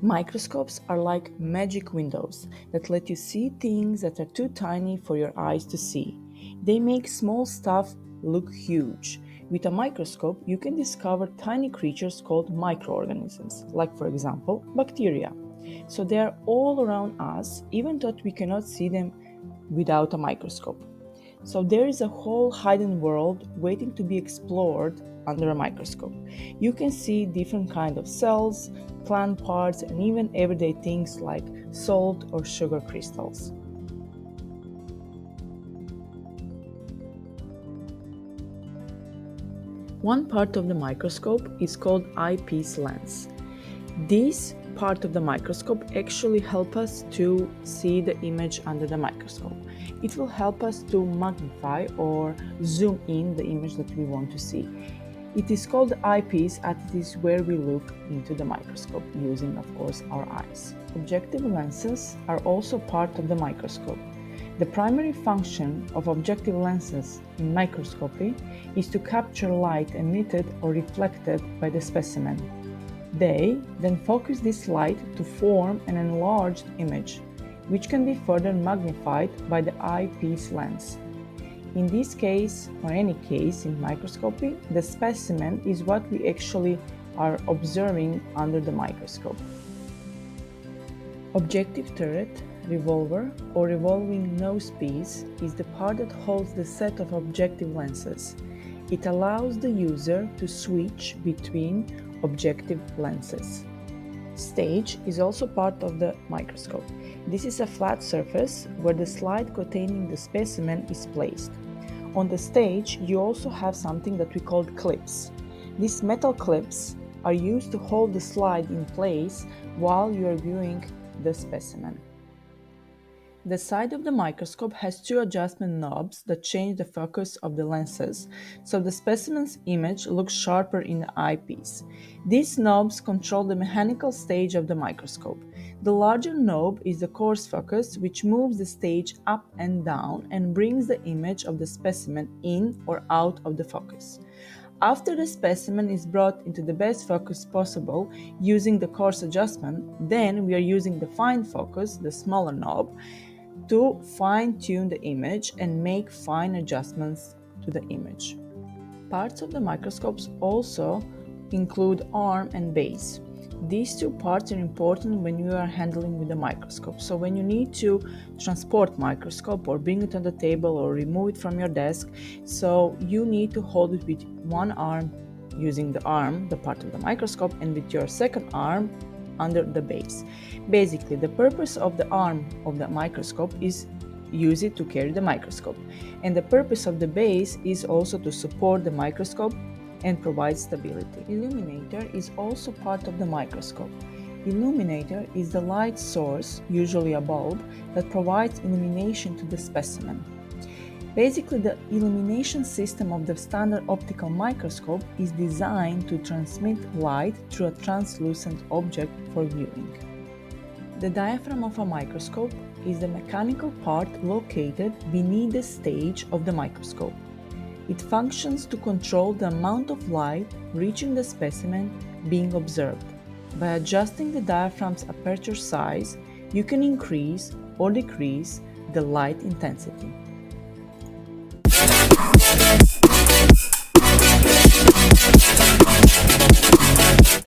Microscopes are like magic windows that let you see things that are too tiny for your eyes to see. They make small stuff look huge. With a microscope, you can discover tiny creatures called microorganisms, like for example, bacteria. So they are all around us, even though we cannot see them without a microscope. So there is a whole hidden world waiting to be explored under a microscope. You can see different kinds of cells, plant parts, and even everyday things like salt or sugar crystals. One part of the microscope is called eyepiece lens. This part of the microscope actually helps us to see the image under the microscope. It will help us to magnify or zoom in the image that we want to see. It is called the eyepiece as it is where we look into the microscope using, of course, our eyes. Objective lenses are also part of the microscope. The primary function of objective lenses in microscopy is to capture light emitted or reflected by the specimen. They then focus this light to form an enlarged image, which can be further magnified by the eyepiece lens. In this case, or any case in microscopy, the specimen is what we actually are observing under the microscope. Objective turret, revolver, or revolving nosepiece is the part that holds the set of objective lenses. It allows the user to switch between objective lenses. Stage is also part of the microscope. This is a flat surface where the slide containing the specimen is placed. On the stage, you also have something that we call clips. These metal clips are used to hold the slide in place while you are viewing the specimen. The side of the microscope has two adjustment knobs that change the focus of the lenses, so the specimen's image looks sharper in the eyepiece. These knobs control the mechanical stage of the microscope. The larger knob is the coarse focus, which moves the stage up and down and brings the image of the specimen in or out of the focus. After the specimen is brought into the best focus possible using the coarse adjustment, then we are using the fine focus, the smaller knob, to fine-tune the image and make fine adjustments to the image. Parts of the microscopes also include arm and base. These two parts are important when you are handling with the microscope. So when you need to transport microscope or bring it on the table or remove it from your desk, so you need to hold it with one arm using the arm, the part of the microscope, and with your second arm under the base. Basically, the purpose of the arm of the microscope is use it to carry the microscope, and the purpose of the base is also to support the microscope and provide stability. Illuminator is also part of the microscope. Illuminator is the light source, usually a bulb, that provides illumination to the specimen. Basically, the illumination system of the standard optical microscope is designed to transmit light through a translucent object for viewing. The diaphragm of a microscope is the mechanical part located beneath the stage of the microscope. It functions to control the amount of light reaching the specimen being observed. By adjusting the diaphragm's aperture size, you can increase or decrease the light intensity.